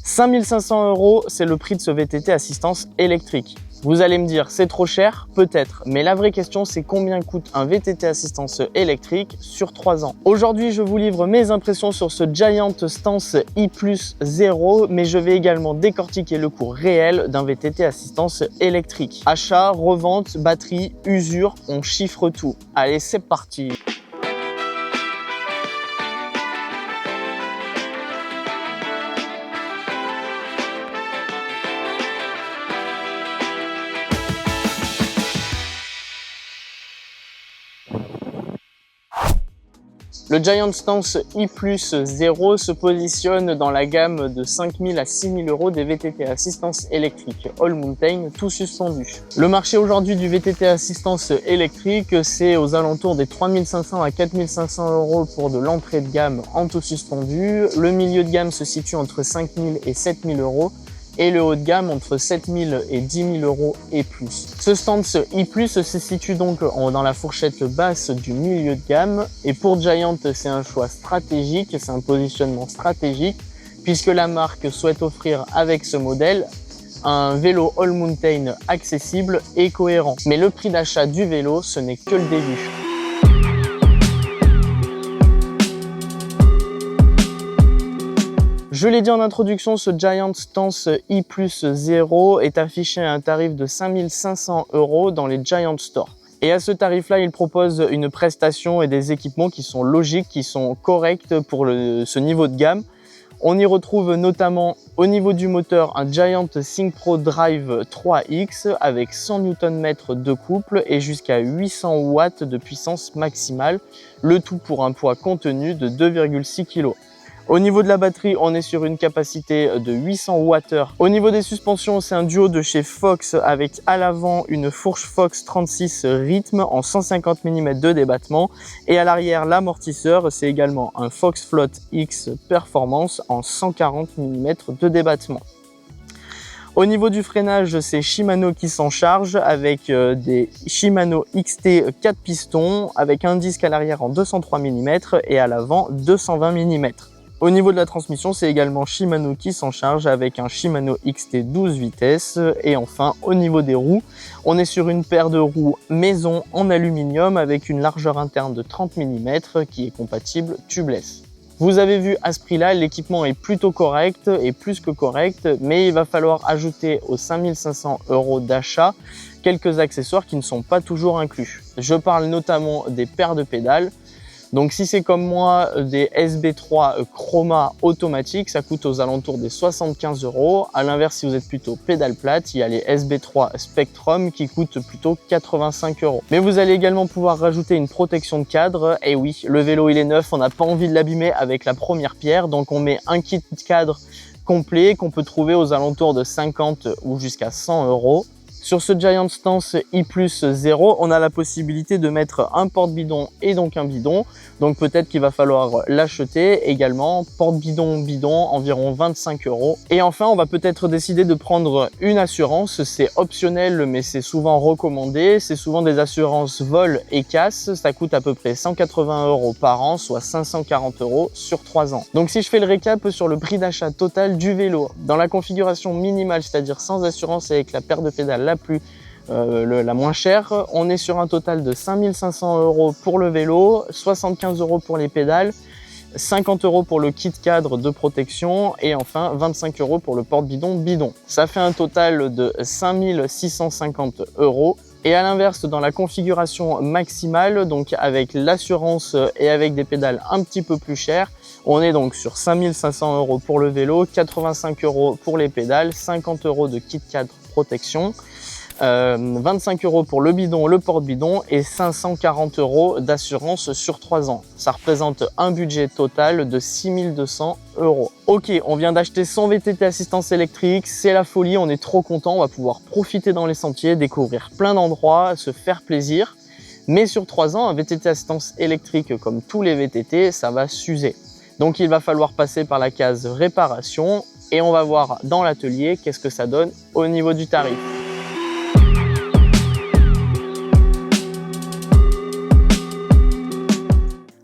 5 500 €, c'est le prix de ce VTT assistance électrique. Vous allez me dire, c'est trop cher? Peut-être, mais la vraie question, c'est combien coûte un VTT assistance électrique sur 3 ans? Aujourd'hui, je vous livre mes impressions sur ce Giant Stance i+0, mais je vais également décortiquer le coût réel d'un VTT assistance électrique. Achat, revente, batterie, usure, on chiffre tout. Allez, c'est parti! Le Giant Stance i+0 se positionne dans la gamme de 5 000 à 6 000 € des VTT assistance électrique All Mountain, tout suspendu. Le marché aujourd'hui du VTT assistance électrique, c'est aux alentours des 3 500 à 4 500 € pour de l'entrée de gamme en tout suspendu. Le milieu de gamme se situe entre 5 000 et 7 000 € et le haut de gamme entre 7 000 et 10 000 € et plus. Ce Stance i+, se situe donc dans la fourchette basse du milieu de gamme, et pour Giant, c'est un choix stratégique, c'est un positionnement stratégique, puisque la marque souhaite offrir avec ce modèle un vélo All Mountain accessible et cohérent. Mais le prix d'achat du vélo, ce n'est que le début. Je l'ai dit en introduction, ce Giant Stance i+0 est affiché à un tarif de 5 500 € dans les Giant Store. Et à ce tarif-là, il propose une prestation et des équipements qui sont logiques, qui sont corrects pour ce niveau de gamme. On y retrouve notamment au niveau du moteur un Giant SyncPro Drive 3X avec 100 Nm de couple et jusqu'à 800 watts de puissance maximale, le tout pour un poids contenu de 2,6 kg. Au niveau de la batterie, on est sur une capacité de 800 Wh. Au niveau des suspensions, c'est un duo de chez Fox avec à l'avant une fourche Fox 36 rythme en 150 mm de débattement et à l'arrière l'amortisseur, c'est également un Fox Float X Performance en 140 mm de débattement. Au niveau du freinage, c'est Shimano qui s'en charge avec des Shimano XT 4 pistons avec un disque à l'arrière en 203 mm et à l'avant 220 mm. Au niveau de la transmission, c'est également Shimano qui s'en charge avec un Shimano XT 12 vitesses. Et enfin, au niveau des roues, on est sur une paire de roues maison en aluminium avec une largeur interne de 30 mm qui est compatible tubeless. Vous avez vu, à ce prix-là, l'équipement est plutôt correct et plus que correct, mais il va falloir ajouter aux 5 500 € d'achat quelques accessoires qui ne sont pas toujours inclus. Je parle notamment des paires de pédales. Donc si c'est comme moi des SB3 Chroma automatiques, ça coûte aux alentours des 75 €. À l'inverse, si vous êtes plutôt pédale plate, il y a les SB3 Spectrum qui coûtent plutôt 85 €. Mais vous allez également pouvoir rajouter une protection de cadre. Et oui, le vélo il est neuf, on n'a pas envie de l'abîmer avec la première pierre, donc on met un kit de cadre complet qu'on peut trouver aux alentours de 50 ou jusqu'à 100 €. Sur ce Giant Stance i+0, on a la possibilité de mettre un porte-bidon et donc un bidon. Donc peut-être qu'il va falloir l'acheter également. Porte-bidon, bidon, environ 25 €. Et enfin, on va peut-être décider de prendre une assurance. C'est optionnel, mais c'est souvent recommandé. C'est souvent des assurances vol et casse. Ça coûte à peu près 180 € par an, soit 540 € sur 3 ans. Donc si je fais le récap sur le prix d'achat total du vélo, dans la configuration minimale, c'est-à-dire sans assurance et avec la paire de pédales la moins chère, on est sur un total de 5 500 € pour le vélo, 75 € pour les pédales, 50 € pour le kit cadre de protection et enfin 25 € pour le porte-bidon bidon. Ça fait un total de 5 650 €. Et à l'inverse, dans la configuration maximale, donc avec l'assurance et avec des pédales un petit peu plus chères, on est donc sur 5 500 € pour le vélo, 85 € pour les pédales, 50 € de kit cadre protection, 25 € pour le bidon, le porte-bidon et 540 € d'assurance sur 3 ans. Ça représente un budget total de 6 200 €. Ok, on vient d'acheter son VTT assistance électrique, c'est la folie, on est trop content, on va pouvoir profiter dans les sentiers, découvrir plein d'endroits, se faire plaisir. Mais sur 3 ans, un VTT assistance électrique comme tous les VTT, ça va s'user. Donc il va falloir passer par la case réparation et on va voir dans l'atelier qu'est-ce que ça donne au niveau du tarif.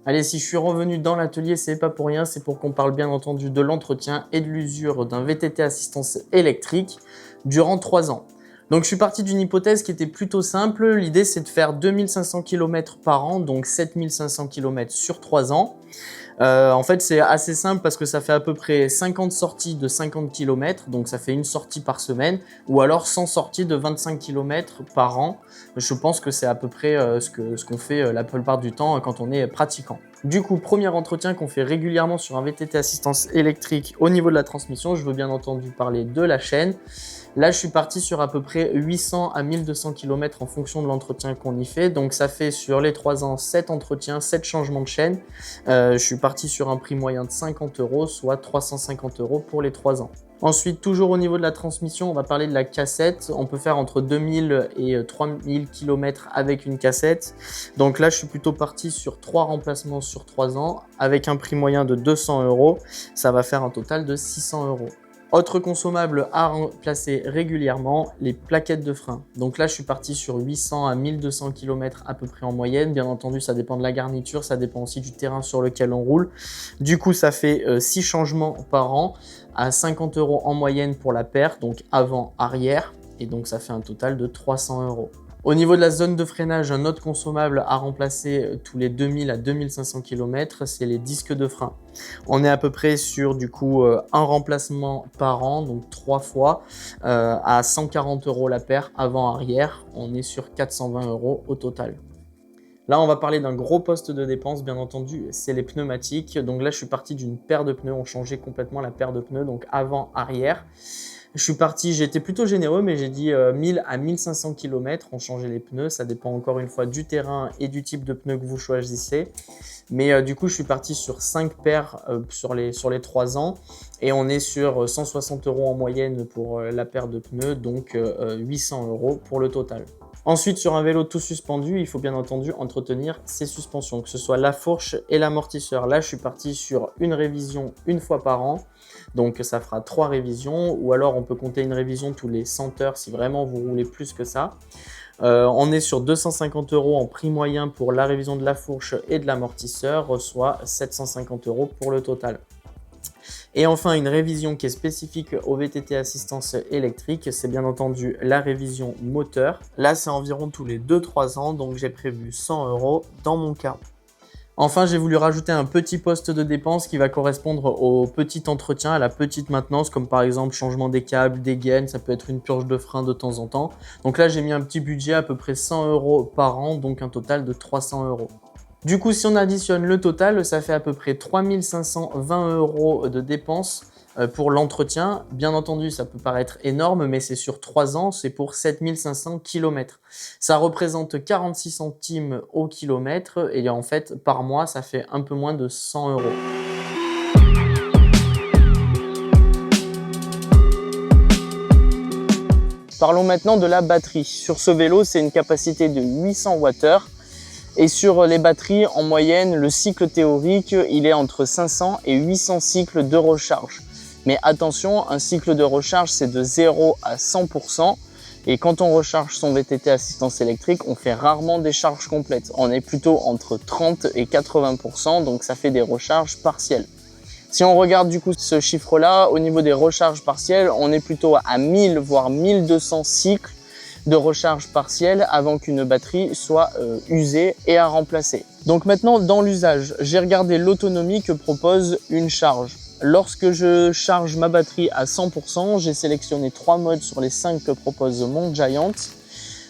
Allez, si je suis revenu dans l'atelier, c'est pas pour rien, c'est pour qu'on parle bien entendu de l'entretien et de l'usure d'un VTT assistance électrique durant 3 ans. Donc je suis parti d'une hypothèse qui était plutôt simple. L'idée c'est de faire 2500 km par an, donc 7500 km sur 3 ans. En fait, c'est assez simple parce que ça fait à peu près 50 sorties de 50 km, donc ça fait une sortie par semaine, ou alors 100 sorties de 25 km par an. Je pense que c'est à peu près ce qu'on fait la plupart du temps quand on est pratiquant. Du coup, premier entretien qu'on fait régulièrement sur un VTT assistance électrique au niveau de la transmission, je veux bien entendu parler de la chaîne. Là, je suis parti sur à peu près 800 à 1200 km en fonction de l'entretien qu'on y fait. Donc, ça fait sur les 3 ans 7 entretiens, 7 changements de chaîne. Je suis parti sur un prix moyen de 50 €, soit 350 € pour les 3 ans. Ensuite, toujours au niveau de la transmission, on va parler de la cassette. On peut faire entre 2000 et 3000 km avec une cassette. Donc là, je suis plutôt parti sur 3 remplacements sur 3 ans avec un prix moyen de 200 €. Ça va faire un total de 600 €. Autre consommable à remplacer régulièrement, les plaquettes de frein. Donc là, je suis parti sur 800 à 1200 km à peu près en moyenne. Bien entendu, ça dépend de la garniture, ça dépend aussi du terrain sur lequel on roule. Du coup, ça fait 6 changements par an à 50 € en moyenne pour la paire, donc avant-arrière. Et donc, ça fait un total de 300 €. Au niveau de la zone de freinage, un autre consommable à remplacer tous les 2000 à 2500 km, c'est les disques de frein. On est à peu près sur du coup un remplacement par an, donc 3 fois, à 140 € la paire avant-arrière. On est sur 420 € au total. Là, on va parler d'un gros poste de dépense, bien entendu, c'est les pneumatiques. Donc là, je suis parti d'une paire de pneus, on changeait complètement la paire de pneus, donc avant-arrière. Je suis parti, j'ai été plutôt généreux, mais j'ai dit 1000 à 1500 km, on changeait les pneus. Ça dépend encore une fois du terrain et du type de pneus que vous choisissez. Mais du coup, je suis parti sur 5 paires sur les 3 ans et on est sur 160 € en moyenne pour la paire de pneus, donc 800 € pour le total. Ensuite, sur un vélo tout suspendu, il faut bien entendu entretenir ses suspensions, que ce soit la fourche et l'amortisseur. Là, je suis parti sur une révision une fois par an, donc ça fera 3 révisions, ou alors on peut compter une révision tous les 100 heures si vraiment vous roulez plus que ça. On est sur 250 € en prix moyen pour la révision de la fourche et de l'amortisseur, soit 750 € pour le total. Et enfin, une révision qui est spécifique au VTT assistance électrique, c'est bien entendu la révision moteur. Là, c'est environ tous les 2-3 ans, donc j'ai prévu 100 € dans mon cas. Enfin, j'ai voulu rajouter un petit poste de dépense qui va correspondre au petit entretien, à la petite maintenance, comme par exemple changement des câbles, des gaines, ça peut être une purge de frein de temps en temps. Donc là, j'ai mis un petit budget à peu près 100 € par an, donc un total de 300 €. Du coup, si on additionne le total, ça fait à peu près 3520 € de dépenses pour l'entretien. Bien entendu, ça peut paraître énorme, mais c'est sur 3 ans, c'est pour 7500 km. Ça représente 46 centimes au kilomètre et en fait, par mois, ça fait un peu moins de 100 €. Parlons maintenant de la batterie. Sur ce vélo, c'est une capacité de 800 Wh. Et sur les batteries, en moyenne, le cycle théorique, il est entre 500 et 800 cycles de recharge. Mais attention, un cycle de recharge, c'est de 0 à 100%. Et quand on recharge son VTT assistance électrique, on fait rarement des charges complètes. On est plutôt entre 30 et 80%, donc ça fait des recharges partielles. Si on regarde du coup ce chiffre-là, au niveau des recharges partielles, on est plutôt à 1000 voire 1200 cycles de recharge partielle avant qu'une batterie soit usée et à remplacer. Donc maintenant, dans l'usage, j'ai regardé l'autonomie que propose une charge. Lorsque je charge ma batterie à 100%, j'ai sélectionné 3 modes sur les 5 que propose mon Giant.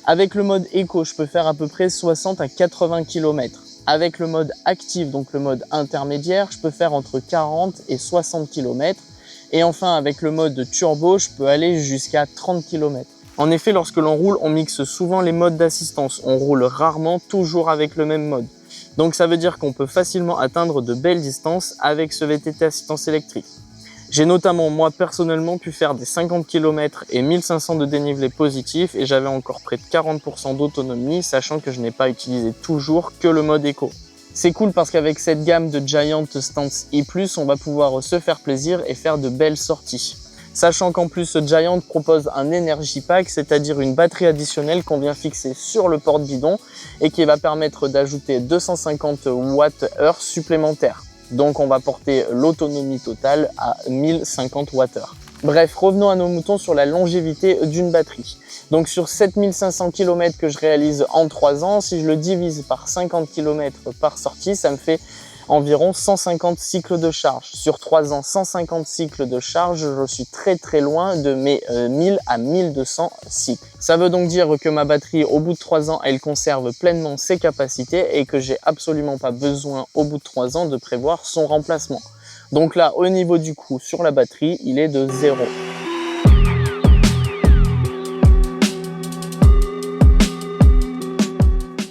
Avec le mode Eco, je peux faire à peu près 60 à 80 km. Avec le mode Active, donc le mode intermédiaire, je peux faire entre 40 et 60 km. Et enfin, avec le mode Turbo, je peux aller jusqu'à 30 km. En effet, lorsque l'on roule, on mixe souvent les modes d'assistance. On roule rarement toujours avec le même mode. Donc ça veut dire qu'on peut facilement atteindre de belles distances avec ce VTT assistance électrique. J'ai notamment, moi personnellement, pu faire des 50 km et 1500 de dénivelé positif et j'avais encore près de 40% d'autonomie, sachant que je n'ai pas utilisé toujours que le mode Eco. C'est cool parce qu'avec cette gamme de Giant Stance E+, on va pouvoir se faire plaisir et faire de belles sorties. Sachant qu'en plus Giant propose un Energy Pack, c'est-à-dire une batterie additionnelle qu'on vient fixer sur le porte-bidon et qui va permettre d'ajouter 250 Wh supplémentaires. Donc on va porter l'autonomie totale à 1050 Wh. Bref, revenons à nos moutons sur la longévité d'une batterie. Donc sur 7500 km que je réalise en 3 ans, si je le divise par 50 km par sortie, ça me fait environ 150 cycles de charge. Sur 3 ans, 150 cycles de charge, je suis très loin de mes 1000 à 1200 cycles. Ça veut donc dire que ma batterie, au bout de 3 ans, elle conserve pleinement ses capacités et que j'ai absolument pas besoin, au bout de 3 ans, de prévoir son remplacement. Donc là, au niveau du coût sur la batterie, il est de 0.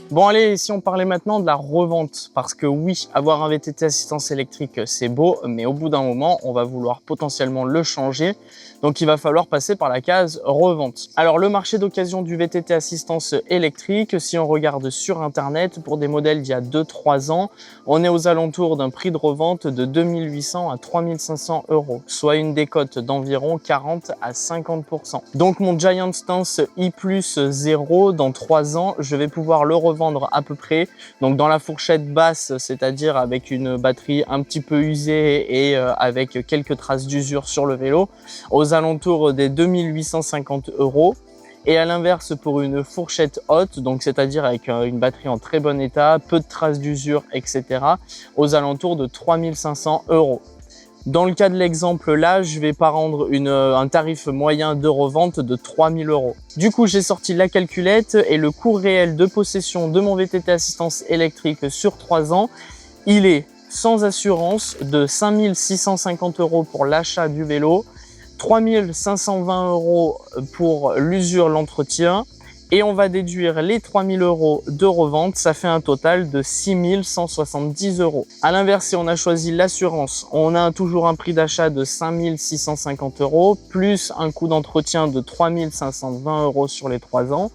Bon allez, si on parlait maintenant de la revente, parce que oui, avoir un VTT assistance électrique, c'est beau, mais au bout d'un moment, on va vouloir potentiellement le changer. Donc il va falloir passer par la case revente. Alors le marché d'occasion du VTT assistance électrique, si on regarde sur internet, pour des modèles d'il y a 2-3 ans, on est aux alentours d'un prix de revente de 2800 à 3500 €, soit une décote d'environ 40 à 50%. Donc mon Giant Stance i+0, dans 3 ans, je vais pouvoir le revendre à peu près, donc dans la fourchette basse, c'est-à-dire avec une batterie un petit peu usée et avec quelques traces d'usure sur le vélo, aux alentours des 2850 €. Et à l'inverse, pour une fourchette haute, donc c'est-à-dire avec une batterie en très bon état, peu de traces d'usure, etc., aux alentours de 3500 €. Dans le cas de l'exemple là, je vais pas rendre un tarif moyen de revente de 3000 €. Du coup, j'ai sorti la calculette et le coût réel de possession de mon VTT assistance électrique sur 3 ans, il est sans assurance de 5650 € pour l'achat du vélo, 3520 € pour l'usure, l'entretien, et on va déduire les 3000 € de revente, ça fait un total de 6170 €. À l'inverse, si on a choisi l'assurance, on a toujours un prix d'achat de 5650 € plus un coût d'entretien de 3520 € sur les 3 ans.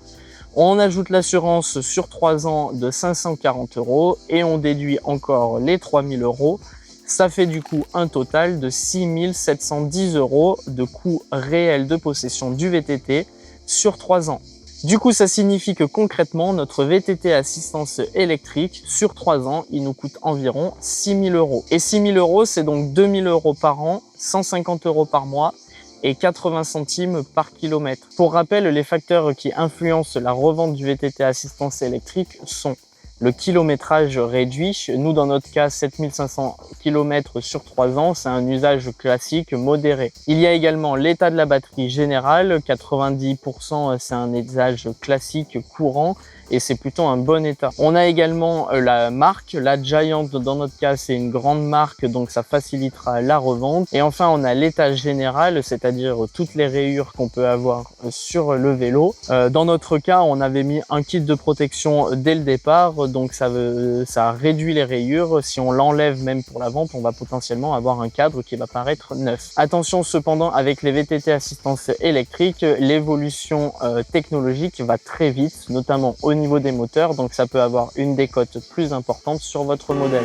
On ajoute l'assurance sur 3 ans de 540 € et on déduit encore les 3000 €. Ça fait du coup un total de 6710 € de coût réel de possession du VTT sur 3 ans. Du coup, ça signifie que concrètement, notre VTT assistance électrique sur 3 ans, il nous coûte environ 6000 €. Et 6000 €, c'est donc 2000 € par an, 150 € par mois et 80 centimes par kilomètre. Pour rappel, les facteurs qui influencent la revente du VTT assistance électrique sont le kilométrage réduit. Nous, dans notre cas, 7500 km sur 3 ans, c'est un usage classique modéré. Il y a également l'état de la batterie générale. 90%, c'est un usage classique courant et c'est plutôt un bon état. On a également la marque, la Giant, dans notre cas, c'est une grande marque, donc ça facilitera la revente. Et enfin, on a l'état général, c'est-à-dire toutes les rayures qu'on peut avoir sur le vélo. Dans notre cas, on avait mis un kit de protection dès le départ, donc ça réduit les rayures. Si on l'enlève même pour la vente, on va potentiellement avoir un cadre qui va paraître neuf. Attention cependant, avec les VTT assistance électrique, l'évolution technologique va très vite, notamment au niveau des moteurs, donc ça peut avoir une décote plus importante sur votre modèle.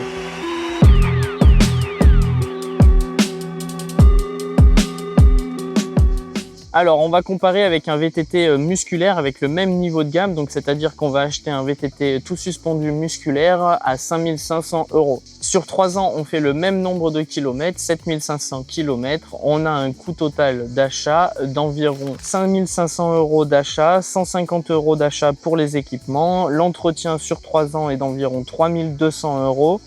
Alors, on va comparer avec un VTT musculaire avec le même niveau de gamme, donc c'est-à-dire qu'on va acheter un VTT tout suspendu musculaire à 5500 €. Sur 3 ans, on fait le même nombre de kilomètres, 7500 km. On a un coût total d'achat d'environ 5500 € d'achat, 150 € d'achat pour les équipements. L'entretien sur 3 ans est d'environ 3200 €.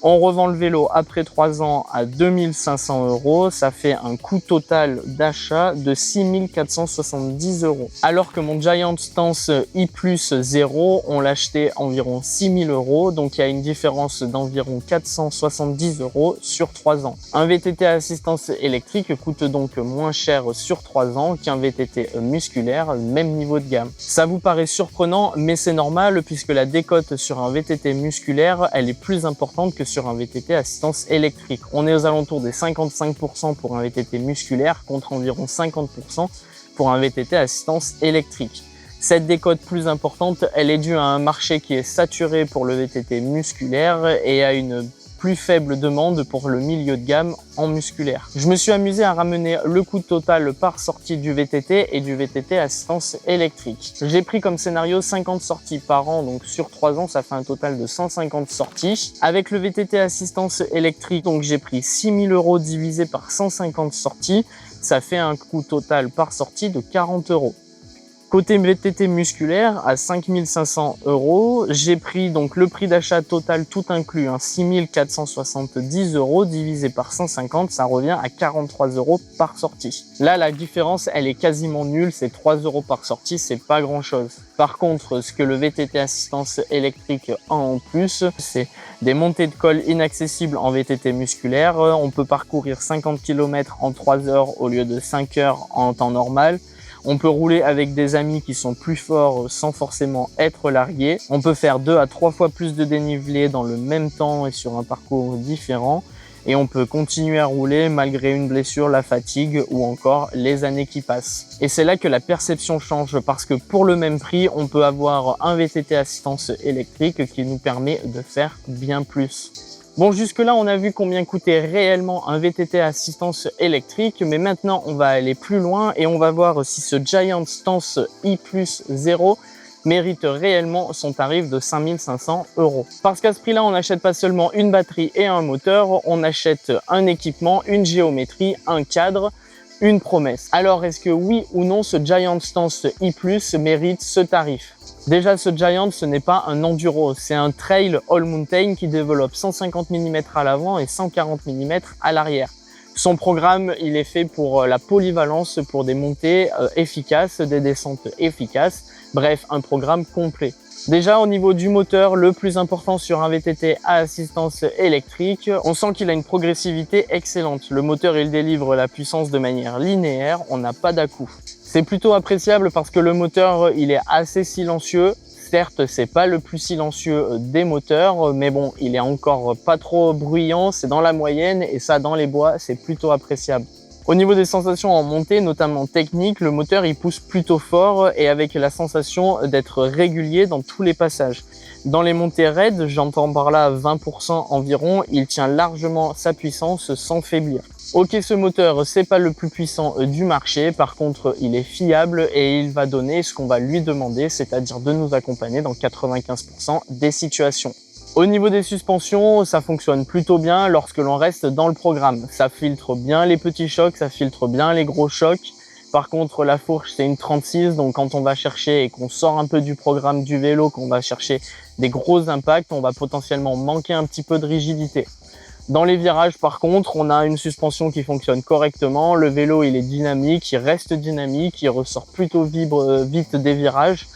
On revend le vélo après 3 ans à 2500 €, ça fait un coût total d'achat de 6470 €. Alors que mon Giant Stance i+0, on l'achetait environ 6000 €, donc il y a une différence d'environ 470 € sur 3 ans. Un VTT à assistance électrique coûte donc moins cher sur 3 ans qu'un VTT musculaire, même niveau de gamme. Ça vous paraît surprenant, mais c'est normal puisque la décote sur un VTT musculaire, elle est plus importante que sur un VTT assistance électrique. On est aux alentours des 55% pour un VTT musculaire contre environ 50% pour un VTT assistance électrique. Cette décote plus importante, elle est due à un marché qui est saturé pour le VTT musculaire et à une plus faible demande pour le milieu de gamme en musculaire. Je me suis amusé à ramener le coût total par sortie du VTT et du VTT assistance électrique. J'ai pris comme scénario 50 sorties par an, donc sur 3 ans, ça fait un total de 150 sorties. Avec le VTT assistance électrique, donc j'ai pris 6 000 € divisé par 150 sorties, ça fait un coût total par sortie de 40 €. Côté VTT musculaire, à 5 500 €, j'ai pris donc le prix d'achat total tout inclus, 6 470 € divisé par 150, ça revient à 43 € par sortie. Là, la différence, elle est quasiment nulle, c'est 3 € par sortie, c'est pas grand chose. Par contre, ce que le VTT assistance électrique a en plus, c'est des montées de col inaccessibles en VTT musculaire. On peut parcourir 50 km en 3 heures au lieu de 5 heures en temps normal. On peut rouler avec des amis qui sont plus forts sans forcément être largués. On peut faire 2 à 3 fois plus de dénivelé dans le même temps et sur un parcours différent. Et on peut continuer à rouler malgré une blessure, la fatigue ou encore les années qui passent. Et c'est là que la perception change parce que pour le même prix, on peut avoir un VTT assistance électrique qui nous permet de faire bien plus. Bon, jusque-là, on a vu combien coûtait réellement un VTT assistance électrique, mais maintenant, on va aller plus loin et on va voir si ce Giant Stance i+0 mérite réellement son tarif de 5 500 €. Parce qu'à ce prix-là, on n'achète pas seulement une batterie et un moteur, on achète un équipement, une géométrie, un cadre, une promesse. Alors, est-ce que oui ou non, ce Giant Stance i+ mérite ce tarif? Déjà, ce Giant, ce n'est pas un enduro, c'est un trail all mountain qui développe 150 mm à l'avant et 140 mm à l'arrière. Son programme, il est fait pour la polyvalence, pour des montées efficaces, des descentes efficaces, bref, un programme complet. Déjà, au niveau du moteur, le plus important sur un VTT à assistance électrique, on sent qu'il a une progressivité excellente. Le moteur, il délivre la puissance de manière linéaire, on n'a pas d'à-coup. C'est plutôt appréciable parce que le moteur, il est assez silencieux. Certes, c'est pas le plus silencieux des moteurs, mais bon, il est encore pas trop bruyant, c'est dans la moyenne et ça, dans les bois, c'est plutôt appréciable. Au niveau des sensations en montée, notamment technique, le moteur il pousse plutôt fort et avec la sensation d'être régulier dans tous les passages. Dans les montées raides, j'entends par là 20% environ, il tient largement sa puissance sans faiblir. Ok, ce moteur, c'est pas le plus puissant du marché, par contre, il est fiable et il va donner ce qu'on va lui demander, c'est-à-dire de nous accompagner dans 95% des situations. Au niveau des suspensions, ça fonctionne plutôt bien lorsque l'on reste dans le programme. Ça filtre bien les petits chocs, ça filtre bien les gros chocs. Par contre, la fourche, c'est une 36, donc quand on va chercher et qu'on sort un peu du programme du vélo, qu'on va chercher des gros impacts, on va potentiellement manquer un petit peu de rigidité. Dans les virages, par contre, on a une suspension qui fonctionne correctement. Le vélo, il est dynamique, il reste dynamique, il ressort plutôt vite des virages.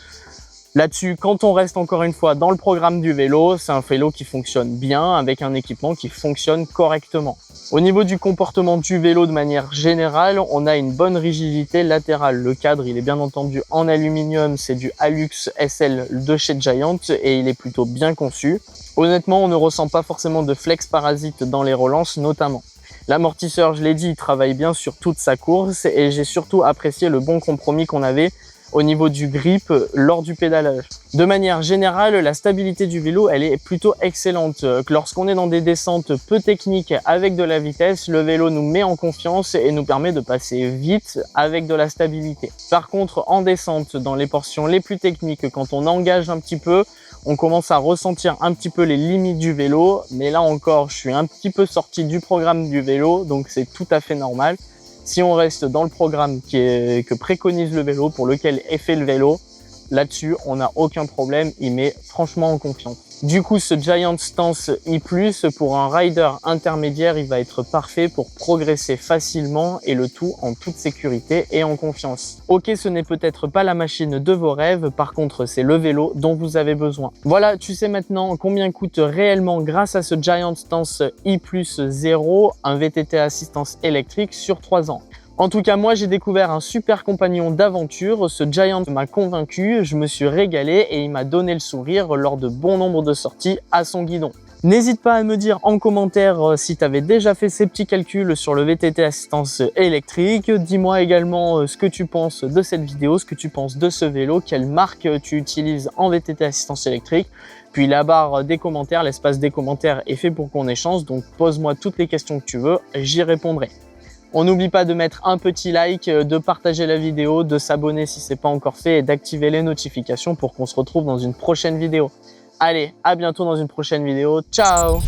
Là-dessus, quand on reste encore une fois dans le programme du vélo, c'est un vélo qui fonctionne bien avec un équipement qui fonctionne correctement. Au niveau du comportement du vélo de manière générale, on a une bonne rigidité latérale. Le cadre, il est bien entendu en aluminium, c'est du Alux SL de chez Giant et il est plutôt bien conçu. Honnêtement, on ne ressent pas forcément de flex parasite dans les relances notamment. L'amortisseur, je l'ai dit, il travaille bien sur toute sa course et j'ai surtout apprécié le bon compromis qu'on avait au niveau du grip lors du pédalage. De manière générale, la stabilité du vélo, elle est plutôt excellente. Lorsqu'on est dans des descentes peu techniques avec de la vitesse, le vélo nous met en confiance et nous permet de passer vite avec de la stabilité. Par contre, en descente, dans les portions les plus techniques, quand on engage un petit peu, on commence à ressentir un petit peu les limites du vélo. Mais là encore, je suis un petit peu sorti du programme du vélo, donc c'est tout à fait normal. Si on reste dans le programme que préconise le vélo, pour lequel est fait le vélo, là-dessus, on n'a aucun problème, il met franchement en confiance. Du coup, ce Giant Stance i+, pour un rider intermédiaire, il va être parfait pour progresser facilement et le tout en toute sécurité et en confiance. Ok, ce n'est peut-être pas la machine de vos rêves, par contre, c'est le vélo dont vous avez besoin. Voilà, tu sais maintenant combien coûte réellement, grâce à ce Giant Stance i+0, un VTT assistance électrique sur 3 ans. En tout cas, moi, j'ai découvert un super compagnon d'aventure. Ce Giant m'a convaincu, je me suis régalé et il m'a donné le sourire lors de bon nombre de sorties à son guidon. N'hésite pas à me dire en commentaire si tu avais déjà fait ces petits calculs sur le VTT assistance électrique. Dis-moi également ce que tu penses de cette vidéo, ce que tu penses de ce vélo, quelle marque tu utilises en VTT assistance électrique. Puis la barre des commentaires, l'espace des commentaires est fait pour qu'on échange, donc pose-moi toutes les questions que tu veux, j'y répondrai. On n'oublie pas de mettre un petit like, de partager la vidéo, de s'abonner si ce n'est pas encore fait et d'activer les notifications pour qu'on se retrouve dans une prochaine vidéo. Allez, à bientôt dans une prochaine vidéo. Ciao!